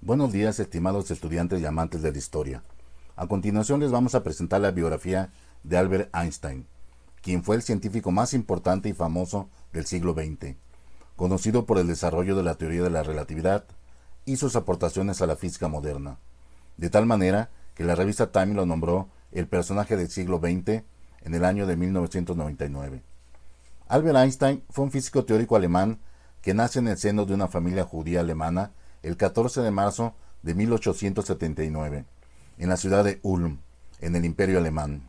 Buenos días, estimados estudiantes y amantes de la historia. A continuación les vamos a presentar la biografía de Albert Einstein, quien fue el científico más importante y famoso del siglo XX, conocido por el desarrollo de la teoría de la relatividad y sus aportaciones a la física moderna, de tal manera que la revista Time lo nombró el personaje del siglo XX en el año de 1999. Albert Einstein fue un físico teórico alemán que nace en el seno de una familia judía alemana el 14 de marzo de 1879, en la ciudad de Ulm, en el Imperio Alemán.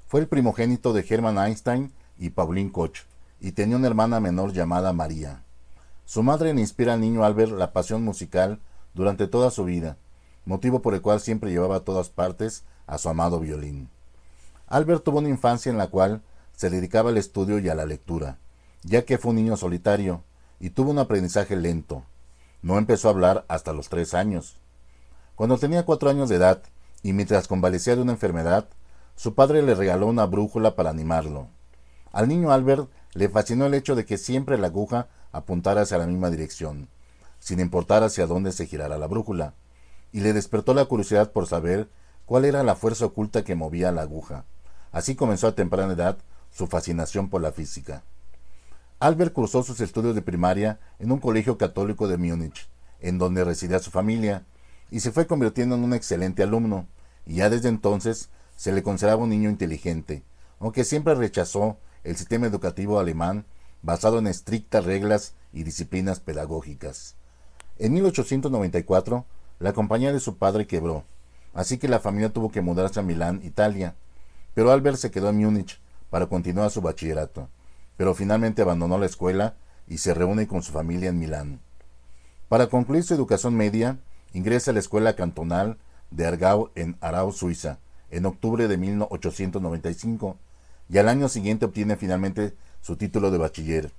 Fue el primogénito de Hermann Einstein y Pauline Koch, y tenía una hermana menor llamada María. Su madre le inspira al niño Albert la pasión musical durante toda su vida, motivo por el cual siempre llevaba a todas partes a su amado violín. Albert tuvo una infancia en la cual se dedicaba al estudio y a la lectura, ya que fue un niño solitario y tuvo un aprendizaje lento. No empezó a hablar hasta los 3 años. Cuando tenía 4 años de edad, y mientras convalecía de una enfermedad, su padre le regaló una brújula para animarlo. Al niño Albert le fascinó el hecho de que siempre la aguja apuntara hacia la misma dirección, sin importar hacia dónde se girara la brújula, y le despertó la curiosidad por saber cuál era la fuerza oculta que movía la aguja. Así comenzó a temprana edad su fascinación por la física. Albert cursó sus estudios de primaria en un colegio católico de Múnich, en donde residía su familia, y se fue convirtiendo en un excelente alumno, y ya desde entonces se le consideraba un niño inteligente, aunque siempre rechazó el sistema educativo alemán basado en estrictas reglas y disciplinas pedagógicas. En 1894, la compañía de su padre quebró, así que la familia tuvo que mudarse a Milán, Italia, pero Albert se quedó en Múnich para continuar su bachillerato, pero finalmente abandonó la escuela y se reúne con su familia en Milán. Para concluir su educación media, ingresa a la escuela cantonal de Aargau en Aarau, Suiza, en octubre de 1895, y al año siguiente obtiene finalmente su título de bachiller,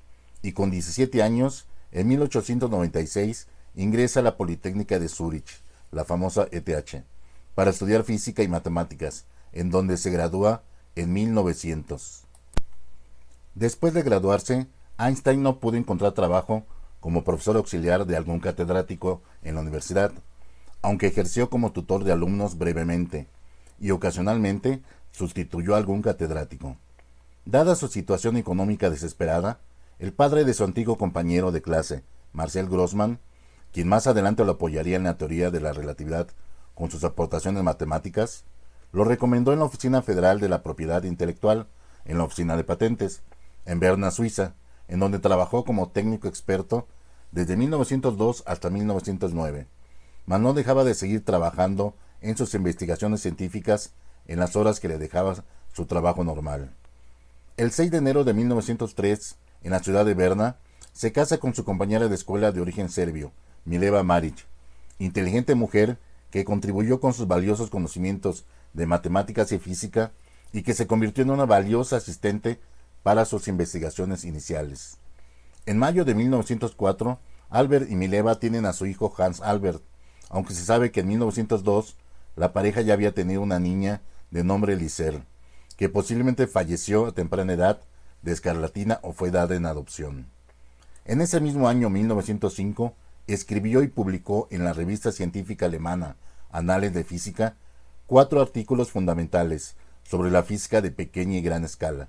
y con 17 años, en 1896, ingresa a la Politécnica de Zúrich, la famosa ETH, para estudiar física y matemáticas, en donde se gradúa en 1900. Después de graduarse, Einstein no pudo encontrar trabajo como profesor auxiliar de algún catedrático en la universidad, aunque ejerció como tutor de alumnos brevemente, y ocasionalmente sustituyó a algún catedrático. Dada su situación económica desesperada, el padre de su antiguo compañero de clase, Marcel Grossmann, quien más adelante lo apoyaría en la teoría de la relatividad con sus aportaciones matemáticas, lo recomendó en la Oficina Federal de la Propiedad Intelectual, en la Oficina de Patentes, en Berna, Suiza, en donde trabajó como técnico experto desde 1902 hasta 1909, mas no dejaba de seguir trabajando en sus investigaciones científicas en las horas que le dejaba su trabajo normal. El 6 de enero de 1903, en la ciudad de Berna, se casa con su compañera de escuela de origen serbio, Mileva Marić, inteligente mujer que contribuyó con sus valiosos conocimientos de matemáticas y física y que se convirtió en una valiosa asistente para sus investigaciones iniciales. En mayo de 1904, Albert y Mileva tienen a su hijo Hans Albert, aunque se sabe que en 1902 la pareja ya había tenido una niña de nombre Lizer, que posiblemente falleció a temprana edad de escarlatina o fue dada en adopción. En ese mismo año 1905, escribió y publicó en la revista científica alemana Anales de Física 4 artículos fundamentales sobre la física de pequeña y gran escala.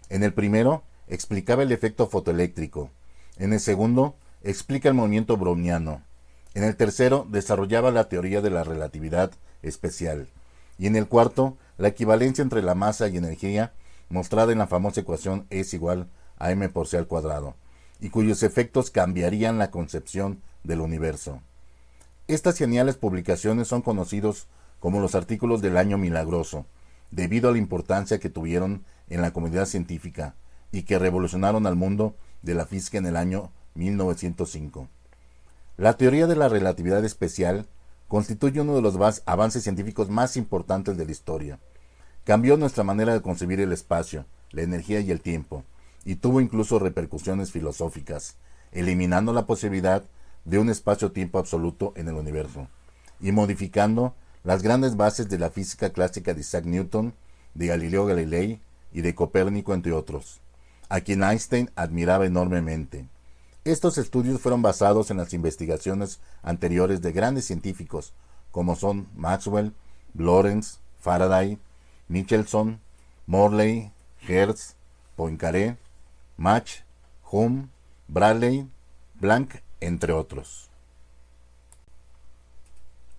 En el primero, explicaba el efecto fotoeléctrico. En el segundo, explica el movimiento browniano. En el tercero, desarrollaba la teoría de la relatividad especial. Y en el cuarto, la equivalencia entre la masa y energía, mostrada en la famosa ecuación E es igual a m por c al cuadrado, y cuyos efectos cambiarían la concepción del universo. Estas geniales publicaciones son conocidos como los artículos del año milagroso, debido a la importancia que tuvieron en la comunidad científica y que revolucionaron al mundo de la física en el año 1905. La teoría de la relatividad especial constituye uno de los avances científicos más importantes de la historia. Cambió nuestra manera de concebir el espacio, la energía y el tiempo, y tuvo incluso repercusiones filosóficas, eliminando la posibilidad de un espacio-tiempo absoluto en el universo, y modificando las grandes bases de la física clásica de Isaac Newton, de Galileo Galilei y de Copérnico, entre otros, a quien Einstein admiraba enormemente. Estos estudios fueron basados en las investigaciones anteriores de grandes científicos como son Maxwell, Lorentz, Faraday, Michelson, Morley, Hertz, Poincaré, Mach, Hume, Bradley, Planck, entre otros.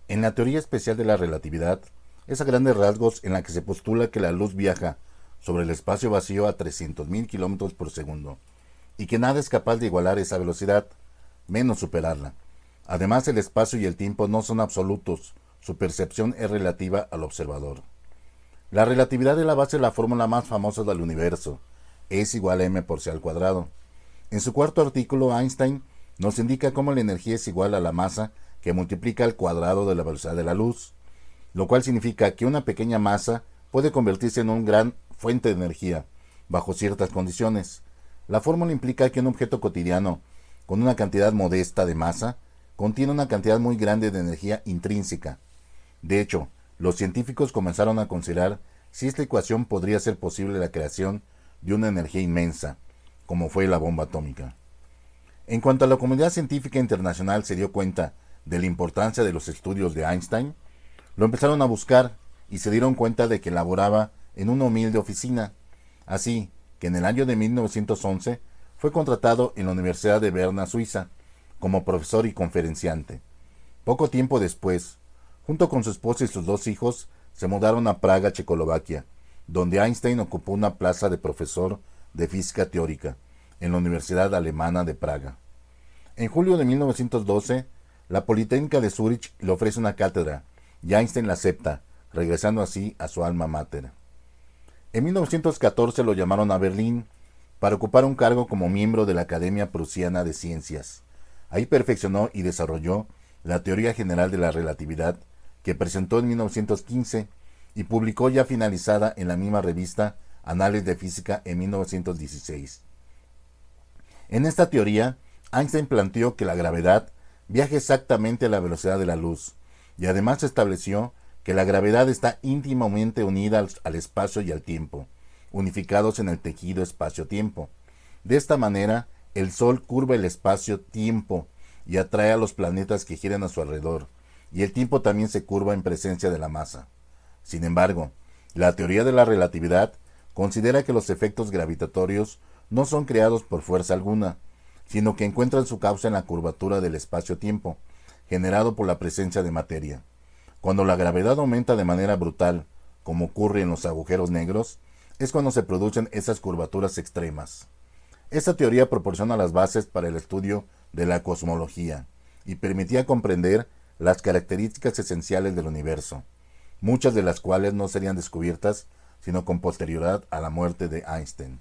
En la teoría especial de la relatividad, es a grandes rasgos en la que se postula que la luz viaja sobre el espacio vacío a 300.000 km por segundo, y que nada es capaz de igualar esa velocidad, menos superarla. Además, el espacio y el tiempo no son absolutos, su percepción es relativa al observador. La relatividad es la base de la fórmula más famosa del universo, es igual a m por c al cuadrado. En su cuarto artículo, Einstein nos indica cómo la energía es igual a la masa que multiplica al cuadrado de la velocidad de la luz, lo cual significa que una pequeña masa puede convertirse en una gran fuente de energía, bajo ciertas condiciones. La fórmula implica que un objeto cotidiano, con una cantidad modesta de masa, contiene una cantidad muy grande de energía intrínseca. De hecho, los científicos comenzaron a considerar si esta ecuación podría ser posible la creación de una energía inmensa, como fue la bomba atómica. En cuanto a la comunidad científica internacional se dio cuenta de la importancia de los estudios de Einstein, lo empezaron a buscar y se dieron cuenta de que laboraba en una humilde oficina. Así que en el año de 1911 fue contratado en la Universidad de Berna, Suiza, como profesor y conferenciante. Poco tiempo después, junto con su esposa y sus dos hijos, se mudaron a Praga, Checoslovaquia, donde Einstein ocupó una plaza de profesor de física teórica en la Universidad Alemana de Praga. En julio de 1912, la Politécnica de Zúrich le ofrece una cátedra y Einstein la acepta, regresando así a su alma mater. En 1914 lo llamaron a Berlín para ocupar un cargo como miembro de la Academia Prusiana de Ciencias. Ahí perfeccionó y desarrolló la teoría general de la relatividad, que presentó en 1915 y publicó ya finalizada en la misma revista Anales de Física en 1916. En esta teoría, Einstein planteó que la gravedad viaja exactamente a la velocidad de la luz, y además estableció que la gravedad está íntimamente unida al espacio y al tiempo, unificados en el tejido espacio-tiempo. De esta manera, el Sol curva el espacio-tiempo y atrae a los planetas que giran a su alrededor, y el tiempo también se curva en presencia de la masa. Sin embargo, la teoría de la relatividad considera que los efectos gravitatorios no son creados por fuerza alguna, sino que encuentran su causa en la curvatura del espacio-tiempo, generado por la presencia de materia. Cuando la gravedad aumenta de manera brutal, como ocurre en los agujeros negros, es cuando se producen esas curvaturas extremas. Esta teoría proporciona las bases para el estudio de la cosmología y permitía comprender las características esenciales del universo, muchas de las cuales no serían descubiertas sino con posterioridad a la muerte de Einstein.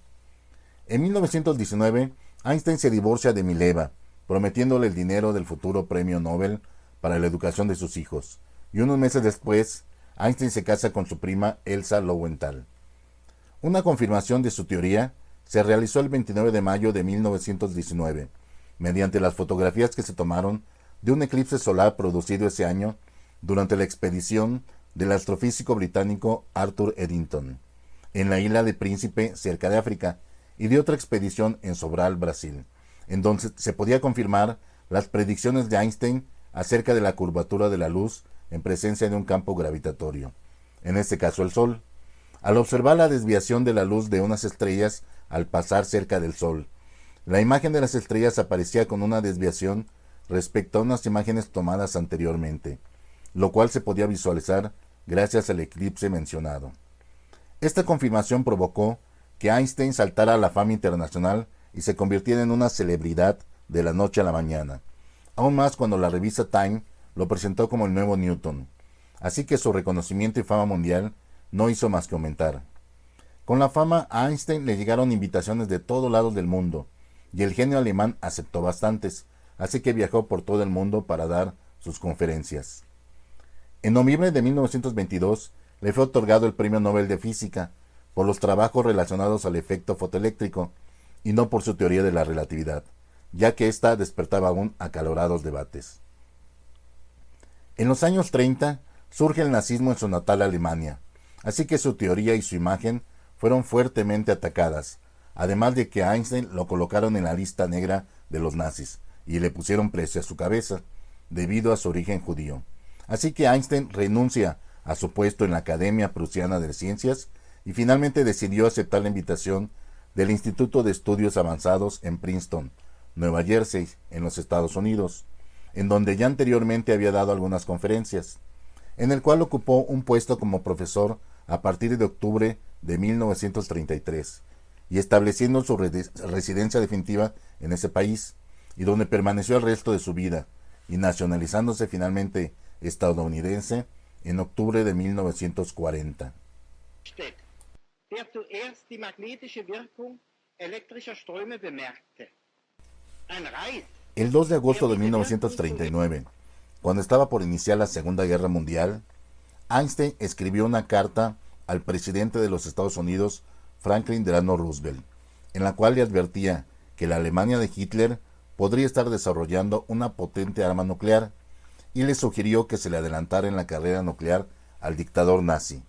En 1919, Einstein se divorcia de Mileva, prometiéndole el dinero del futuro premio Nobel para la educación de sus hijos, y unos meses después, Einstein se casa con su prima Elsa Lowenthal. Una confirmación de su teoría se realizó el 29 de mayo de 1919, mediante las fotografías que se tomaron de un eclipse solar producido ese año durante la expedición del astrofísico británico Arthur Eddington, en la isla de Príncipe, cerca de África, y de otra expedición en Sobral, Brasil, en donde se podía confirmar las predicciones de Einstein acerca de la curvatura de la luz en presencia de un campo gravitatorio, en este caso el Sol. Al observar la desviación de la luz de unas estrellas al pasar cerca del Sol, la imagen de las estrellas aparecía con una desviación respecto a unas imágenes tomadas anteriormente, lo cual se podía visualizar gracias al eclipse mencionado. Esta confirmación provocó que Einstein saltara a la fama internacional y se convirtiera en una celebridad de la noche a la mañana, aún más cuando la revista Time lo presentó como el nuevo Newton, así que su reconocimiento y fama mundial no hizo más que aumentar. Con la fama a Einstein le llegaron invitaciones de todos lados del mundo, y el genio alemán aceptó bastantes, así que viajó por todo el mundo para dar sus conferencias. En noviembre de 1922 le fue otorgado el Premio Nobel de Física por los trabajos relacionados al efecto fotoeléctrico y no por su teoría de la relatividad, ya que ésta despertaba aún acalorados debates. En los años 30 surge el nazismo en su natal Alemania, así que su teoría y su imagen fueron fuertemente atacadas, además de que a Einstein lo colocaron en la lista negra de los nazis y le pusieron precio a su cabeza, debido a su origen judío. Así que Einstein renuncia a su puesto en la Academia Prusiana de Ciencias y finalmente decidió aceptar la invitación del Instituto de Estudios Avanzados en Princeton, Nueva Jersey, en los Estados Unidos, en donde ya anteriormente había dado algunas conferencias, en el cual ocupó un puesto como profesor a partir de octubre de 1933, y estableciendo su residencia definitiva en ese país, y donde permaneció el resto de su vida, y nacionalizándose finalmente estadounidense en octubre de 1940. Der zuerst die magnetische Wirkung elektrischer Ströme bemerkte. Ein Reis. El 2 de agosto de 1939, cuando estaba por iniciar la Segunda Guerra Mundial, Einstein escribió una carta al presidente de los Estados Unidos, Franklin Delano Roosevelt, en la cual le advertía que la Alemania de Hitler podría estar desarrollando una potente arma nuclear, y le sugirió que se le adelantara en la carrera nuclear al dictador nazi,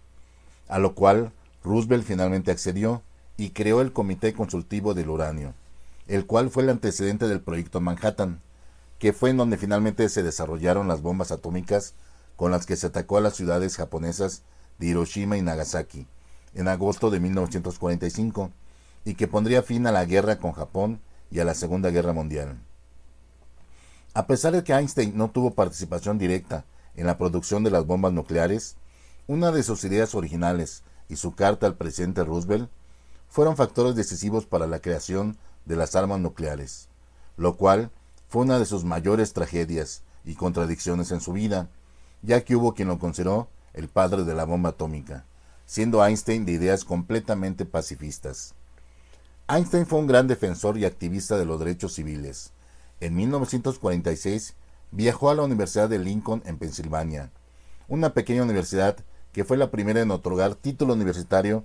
a lo cual Roosevelt finalmente accedió y creó el Comité Consultivo del Uranio, el cual fue el antecedente del Proyecto Manhattan, que fue en donde finalmente se desarrollaron las bombas atómicas con las que se atacó a las ciudades japonesas de Hiroshima y Nagasaki en agosto de 1945, y que pondría fin a la guerra con Japón y a la Segunda Guerra Mundial. A pesar de que Einstein no tuvo participación directa en la producción de las bombas nucleares, una de sus ideas originales y su carta al presidente Roosevelt fueron factores decisivos para la creación de las armas nucleares, lo cual fue una de sus mayores tragedias y contradicciones en su vida, ya que hubo quien lo consideró el padre de la bomba atómica, siendo Einstein de ideas completamente pacifistas. Einstein fue un gran defensor y activista de los derechos civiles. En 1946 viajó a la Universidad de Lincoln en Pensilvania, una pequeña universidad que fue la primera en otorgar título universitario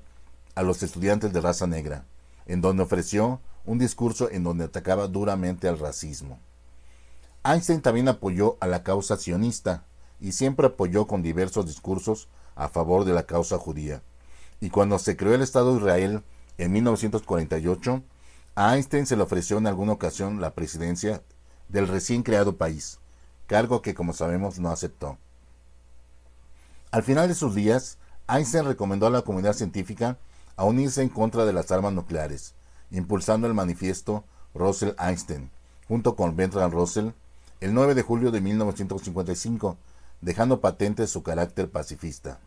a los estudiantes de raza negra, en donde ofreció un discurso en donde atacaba duramente al racismo. Einstein también apoyó a la causa sionista y siempre apoyó con diversos discursos a favor de la causa judía. Y cuando se creó el Estado de Israel en 1948, a Einstein se le ofreció en alguna ocasión la presidencia del recién creado país, cargo que, como sabemos, no aceptó. Al final de sus días, Einstein recomendó a la comunidad científica a unirse en contra de las armas nucleares, impulsando el manifiesto Russell-Einstein, junto con Bertrand Russell, el 9 de julio de 1955, dejando patente su carácter pacifista.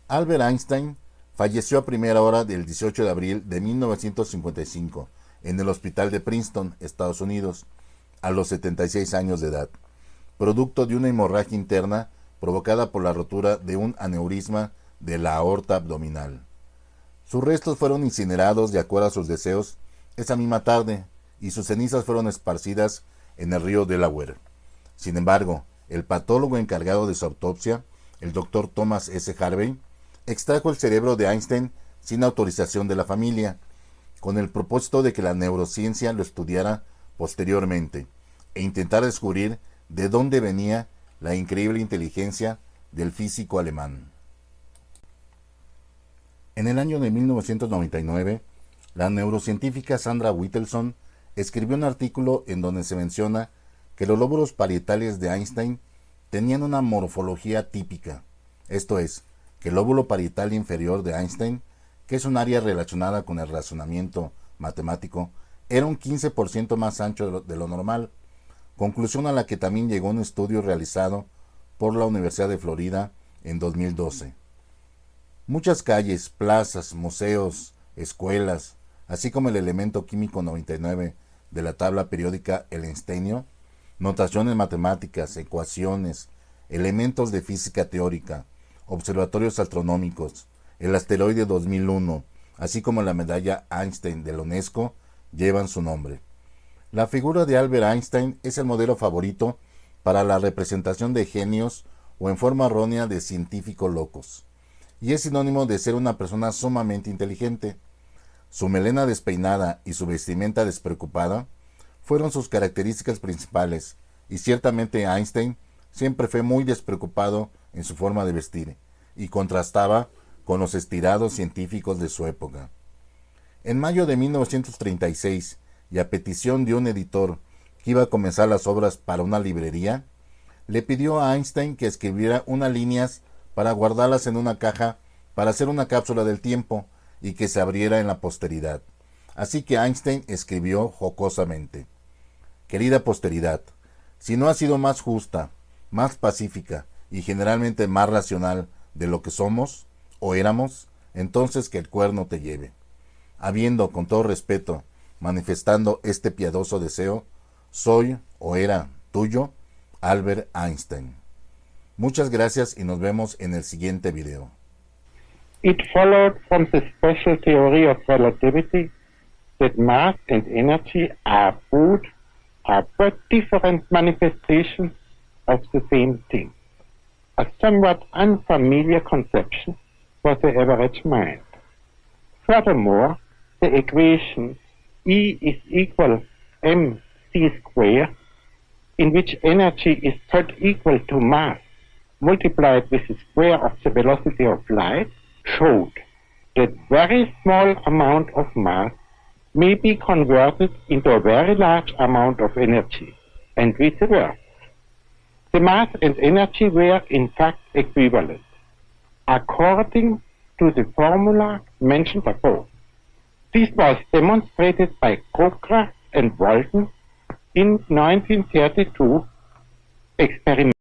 Albert Einstein falleció a primera hora del 18 de abril de 1955 en el hospital de Princeton, Estados Unidos, a los 76 años de edad, producto de una hemorragia interna provocada por la rotura de un aneurisma de la aorta abdominal. Sus restos fueron incinerados de acuerdo a sus deseos esa misma tarde, y sus cenizas fueron esparcidas en el río Delaware. Sin embargo, el patólogo encargado de su autopsia, el Dr. Thomas S. Harvey, extrajo el cerebro de Einstein sin autorización de la familia, con el propósito de que la neurociencia lo estudiara posteriormente e intentara descubrir de dónde venía la increíble inteligencia del físico alemán. En el año de 1999, la neurocientífica Sandra Whittelson escribió un artículo en donde se menciona que los lóbulos parietales de Einstein tenían una morfología típica, esto es, que el lóbulo parietal inferior de Einstein, que es un área relacionada con el razonamiento matemático, era un 15% más ancho de lo normal, conclusión a la que también llegó un estudio realizado por la Universidad de Florida en 2012. Muchas calles, plazas, museos, escuelas, así como el elemento químico 99 de la tabla periódica el einsteinio, notaciones matemáticas, ecuaciones, elementos de física teórica, observatorios astronómicos, el asteroide 2001, así como la medalla Einstein de la UNESCO, llevan su nombre. La figura de Albert Einstein es el modelo favorito para la representación de genios o en forma errónea de científicos locos, y es sinónimo de ser una persona sumamente inteligente. Su melena despeinada y su vestimenta despreocupada fueron sus características principales, y ciertamente Einstein siempre fue muy despreocupado en su forma de vestir, y contrastaba con los estirados científicos de su época. En mayo de 1936, y a petición de un editor que iba a comenzar las obras para una librería, le pidió a Einstein que escribiera unas líneas para guardarlas en una caja para hacer una cápsula del tiempo y que se abriera en la posteridad. Así que Einstein escribió jocosamente: querida posteridad, si no ha sido más justa, más pacífica y generalmente más racional de lo que somos o éramos, entonces que el cuerno te lleve. Habiendo, con todo respeto, manifestando este piadoso deseo, soy o era tuyo, Albert Einstein. Muchas gracias y nos vemos en el siguiente video. It followed from the special theory of relativity that mass and energy are but different manifestations of the same thing, a somewhat unfamiliar conception for the average mind. Furthermore, the equation E is equal mc squared, in which energy is thought equal to mass multiplied with the square of the velocity of light, showed that very small amount of mass may be converted into a very large amount of energy, and vice versa. The mass and energy were in fact equivalent, according to the formula mentioned above. This was demonstrated by Cockcroft and Walton in 1932 experiment.